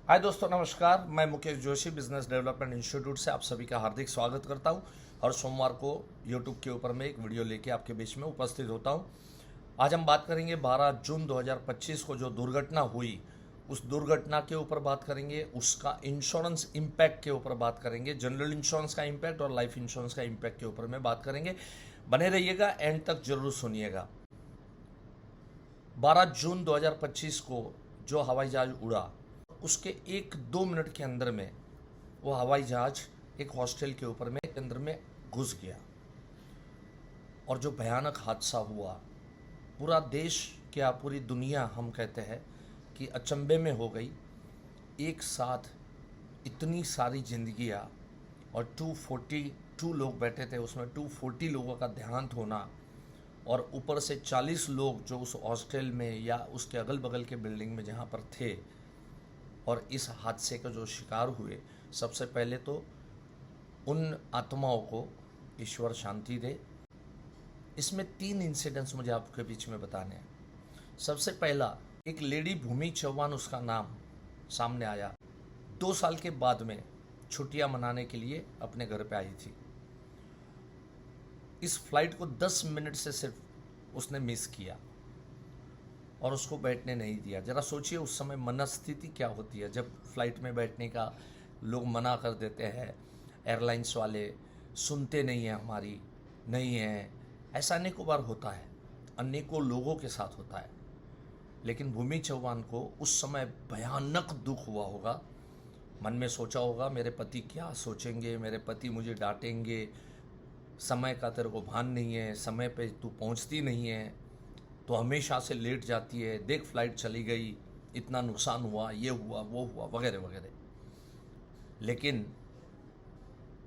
हाय दोस्तों, नमस्कार। मैं Mukesh Joshi business development institute से आप सभी का हार्दिक स्वागत करता हूं। हर सोमवार को यूट्यूब के ऊपर मैं एक वीडियो लेके आपके बीच में उपस्थित होता हूं। आज हम बात करेंगे 12 जून 2025 को जो दुर्घटना हुई, उस दुर्घटना के ऊपर बात करेंगे, उसका इंश्योरेंस इम्पैक्ट के ऊपर बात करेंगे, जनरल इंश्योरेंस का इम्पैक्ट और लाइफ इंश्योरेंस का इम्पैक्ट के ऊपर में बात करेंगे। बने रहिएगा, एंड तक जरूर सुनिएगा। 12 जून 2025 को जो हवाई जहाज उड़ा, उसके 1-2 मिनट के अंदर में वो हवाई जहाज एक हॉस्टल के ऊपर में के अंदर में घुस गया और जो भयानक हादसा हुआ, पूरा देश क्या पूरी दुनिया हम कहते हैं कि अचंभे में हो गई। एक साथ इतनी सारी जिंदगियां और 242 लोग बैठे थे उसमें, 240 लोगों का देहांत होना और ऊपर से 40 लोग जो उस हॉस्टल में या उसके अगल बगल के बिल्डिंग में जहाँ पर थे और इस हादसे का जो शिकार हुए, सबसे पहले तो उन आत्माओं को ईश्वर शांति दे। इसमें 3 इंसिडेंट्स मुझे आपके बीच में बताने हैं। सबसे पहला, एक लेडी भूमि चौहान उसका नाम सामने आया। 2 साल के बाद में छुट्टियां मनाने के लिए अपने घर पे आई थी। इस फ्लाइट को 10 मिनट से सिर्फ उसने मिस किया और उसको बैठने नहीं दिया। ज़रा सोचिए उस समय मनस्थिति क्या होती है जब फ्लाइट में बैठने का लोग मना कर देते हैं, एयरलाइंस वाले सुनते नहीं हैं हमारी, नहीं है। ऐसा अनेकों बार होता है, अनेकों लोगों के साथ होता है। लेकिन भूमि चौहान को उस समय भयानक दुख हुआ होगा। मन में सोचा होगा, मेरे पति क्या सोचेंगे, मेरे पति मुझे डांटेंगे, समय का तेरे को भान नहीं है, समय पे तू पहुंचती नहीं है, तो हमेशा से लेट जाती है, देख फ्लाइट चली गई, इतना नुकसान हुआ, ये हुआ, वो हुआ, वगैरह वगैरह। लेकिन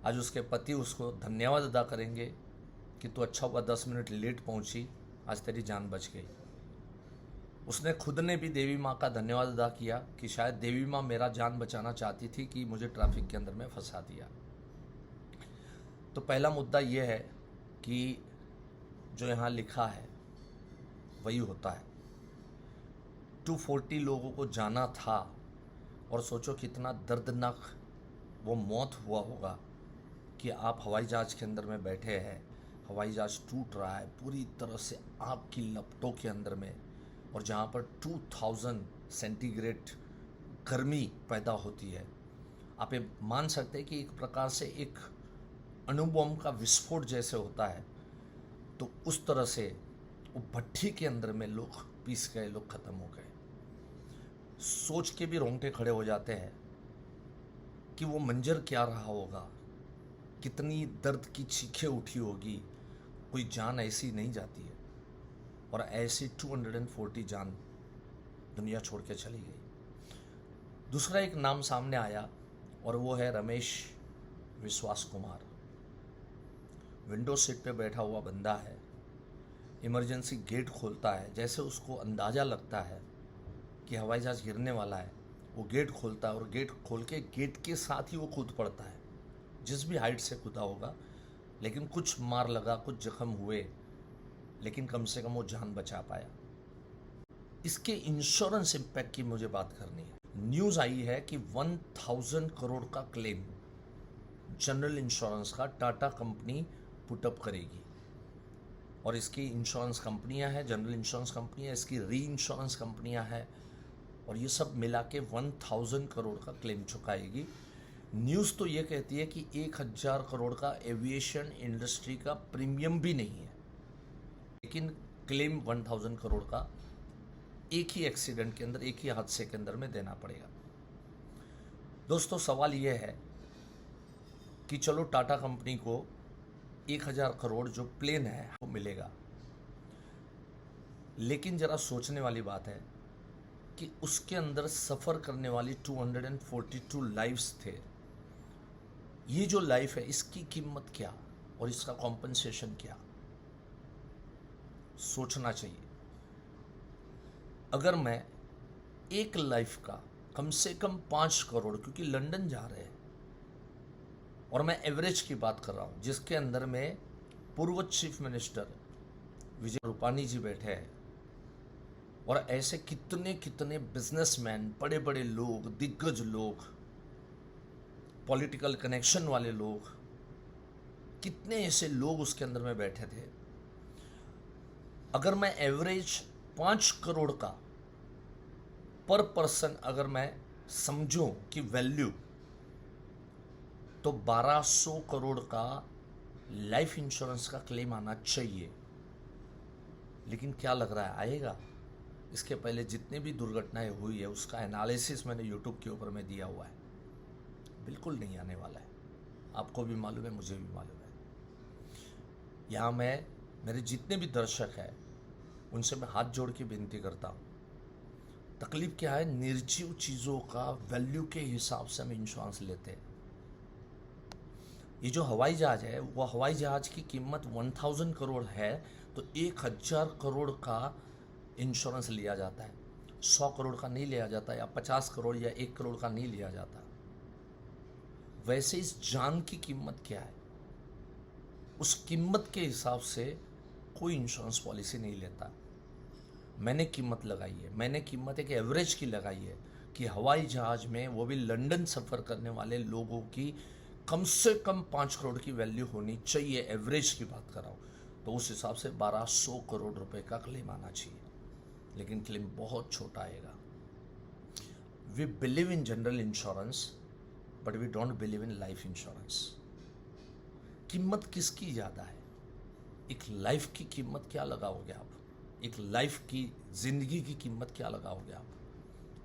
आज उसके पति उसको धन्यवाद अदा करेंगे कि तू अच्छा हुआ 10 मिनट लेट पहुंची, आज तेरी जान बच गई। उसने खुद ने भी देवी माँ का धन्यवाद अदा किया कि शायद देवी माँ मेरा जान बचाना चाहती थी कि मुझे ट्रैफिक के अंदर में फंसा दिया। तो पहला मुद्दा यह है कि जो यहाँ लिखा है वही होता है। 240 लोगों को जाना था और सोचो कितना दर्दनाक वो मौत हुआ होगा कि आप हवाई जहाज़ के अंदर में बैठे हैं, हवाई जहाज़ टूट रहा है पूरी तरह से आग की लपटों के अंदर में, और जहाँ पर 2000 सेंटीग्रेड गर्मी पैदा होती है। आप ये मान सकते हैं कि एक प्रकार से एक अणुबॉम का विस्फोट जैसे होता है, तो उस तरह से वो भट्ठी के अंदर में लोग पीस गए, लोग खत्म हो गए। सोच के भी रोंगटे खड़े हो जाते हैं कि वो मंजर क्या रहा होगा, कितनी दर्द की चीखें उठी होगी। कोई जान ऐसी नहीं जाती है, और ऐसी 240 जान दुनिया छोड़ के चली गई। दूसरा एक नाम सामने आया और वो है रमेश विश्वास कुमार। विंडो सीट पे बैठा हुआ बंदा है, इमरजेंसी गेट खोलता है। जैसे उसको अंदाज़ा लगता है कि हवाई जहाज़ गिरने वाला है, वो गेट खोलता है और गेट खोल के गेट के साथ ही वो कूद पड़ता है, जिस भी हाइट से कूदा होगा। लेकिन कुछ मार लगा, कुछ जख्म हुए, लेकिन कम से कम वो जान बचा पाया। इसके इंश्योरेंस इम्पैक्ट की मुझे बात करनी है। न्यूज़ आई है कि 1000 करोड़ का क्लेम जनरल इंश्योरेंस का टाटा कंपनी पुटअप करेगी, और इसकी इंश्योरेंस कंपनियां हैं, जनरल इंश्योरेंस कंपनियां, इसकी री इंश्योरेंस कंपनियां हैं, और ये सब मिला के 1000 करोड़ का क्लेम चुकाएगी। न्यूज़ तो ये कहती है कि 1000 करोड़ का एविएशन इंडस्ट्री का प्रीमियम भी नहीं है, लेकिन क्लेम 1000 करोड़ का एक ही एक्सीडेंट के अंदर, एक ही हादसे के अंदर में देना पड़ेगा। दोस्तों, सवाल यह है कि चलो टाटा कंपनी को 1000 करोड़ जो प्लेन है वो मिलेगा, लेकिन ज़रा सोचने वाली बात है कि उसके अंदर सफ़र करने वाली 242 लाइफ्स थे। ये जो लाइफ है, इसकी कीमत क्या और इसका कॉम्पनसेशन क्या, सोचना चाहिए। अगर मैं एक लाइफ का कम से कम 5 करोड़, क्योंकि लंदन जा रहे हैं, और मैं एवरेज की बात कर रहा हूँ, जिसके अंदर में पूर्व चीफ मिनिस्टर विजय रूपानी जी बैठे हैं, और ऐसे कितने कितने बिजनेसमैन, बड़े बड़े लोग, दिग्गज लोग, पॉलिटिकल कनेक्शन वाले लोग, कितने ऐसे लोग उसके अंदर में बैठे थे। अगर मैं एवरेज 5 करोड़ का पर पर्सन अगर मैं समझूं कि वैल्यू, तो 1200 करोड़ का लाइफ इंश्योरेंस का क्लेम आना चाहिए। लेकिन क्या लग रहा है आएगा? इसके पहले जितने भी दुर्घटनाएं हुई है उसका एनालिसिस मैंने यूट्यूब के ऊपर में दिया हुआ है। बिल्कुल नहीं आने वाला है। आपको भी मालूम है, मुझे भी मालूम है। यहाँ मैं मेरे जितने भी दर्शक हैं उनसे मैं हाथ जोड़ के विनती करता हूँ, तकलीफ क्या है, निर्जीव चीज़ों का वैल्यू के हिसाब से हम इंश्योरेंस लेते हैं। ये जो हवाई जहाज है, वो हवाई जहाज की कीमत 1000 करोड़ है, तो 1000 करोड़ का इंश्योरेंस लिया जाता है। 100 करोड़ का नहीं लिया जाता, या 50 करोड़ या 1 करोड़ का नहीं लिया जाता। वैसे इस जान की कीमत क्या है, उस कीमत के हिसाब से कोई इंश्योरेंस पॉलिसी नहीं लेता। मैंने कीमत लगाई है, मैंने कीमत एक एवरेज की लगाई है कि हवाई जहाज में, वो भी लंदन सफ़र करने वाले लोगों की कम से कम 5 करोड़ की वैल्यू होनी चाहिए। एवरेज की बात कर रहा हूँ, तो उस हिसाब से 1200 करोड़ रुपए का क्लेम आना चाहिए। लेकिन क्लेम बहुत छोटा आएगा। We believe in general insurance but we don't believe in life insurance. कीमत किसकी ज़्यादा है? एक लाइफ की कीमत क्या लगाओगे आप? एक लाइफ की, जिंदगी की कीमत क्या लगाओगे आप?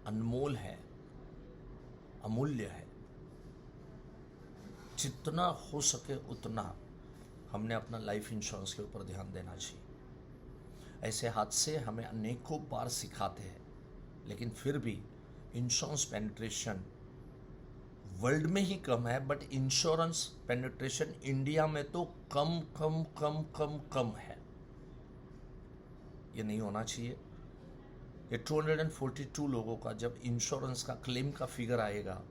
अनमोल है, अमूल्य है। जितना हो सके उतना हमने अपना लाइफ इंश्योरेंस के ऊपर ध्यान देना चाहिए। ऐसे हादसे हमें अनेकों बार सिखाते हैं, लेकिन फिर भी इंश्योरेंस पेनिट्रेशन वर्ल्ड में ही कम है, बट इंश्योरेंस पेनिट्रेशन इंडिया में तो कम कम कम कम कम है। ये नहीं होना चाहिए। ये 242 लोगों का जब इंश्योरेंस का क्लेम का फिगर आएगा,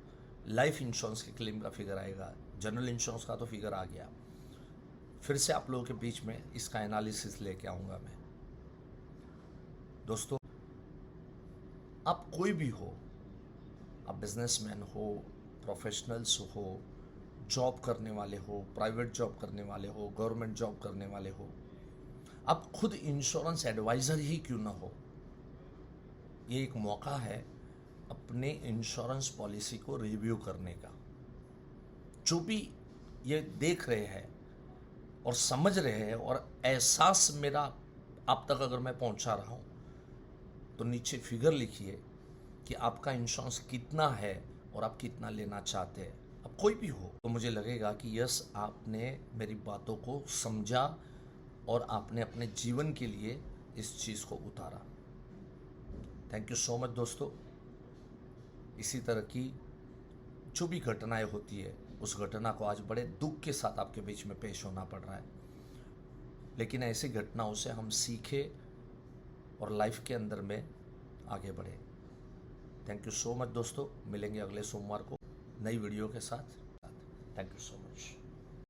लाइफ इंश्योरेंस के क्लेम का फिगर आएगा, जनरल इंश्योरेंस का तो फिगर आ गया, फिर से आप लोगों के बीच में इसका एनालिसिस लेके आऊँगा मैं। दोस्तों, आप कोई भी हो, आप बिजनेसमैन हो, प्रोफेशनल्स हो, जॉब करने वाले हो, प्राइवेट जॉब करने वाले हो, गवर्नमेंट जॉब करने वाले हो, आप खुद इंश्योरेंस एडवाइज़र ही क्यों ना हो, ये एक मौका है अपने इंश्योरेंस पॉलिसी को रिव्यू करने का। जो भी ये देख रहे हैं और समझ रहे हैं, और एहसास मेरा आप तक अगर मैं पहुंचा रहा हूं, तो नीचे फिगर लिखिए कि आपका इंश्योरेंस कितना है और आप कितना लेना चाहते हैं। अब कोई भी हो तो मुझे लगेगा कि यस, आपने मेरी बातों को समझा और आपने अपने जीवन के लिए इस चीज़ को उतारा। थैंक यू सो मच दोस्तों। इसी तरह की जो भी घटनाएं होती है, उस घटना को आज बड़े दुख के साथ आपके बीच में पेश होना पड़ रहा है, लेकिन ऐसी घटनाओं से हम सीखें और लाइफ के अंदर में आगे बढ़े। थैंक यू सो मच दोस्तों। मिलेंगे अगले सोमवार को नई वीडियो के साथ। Thank you so much.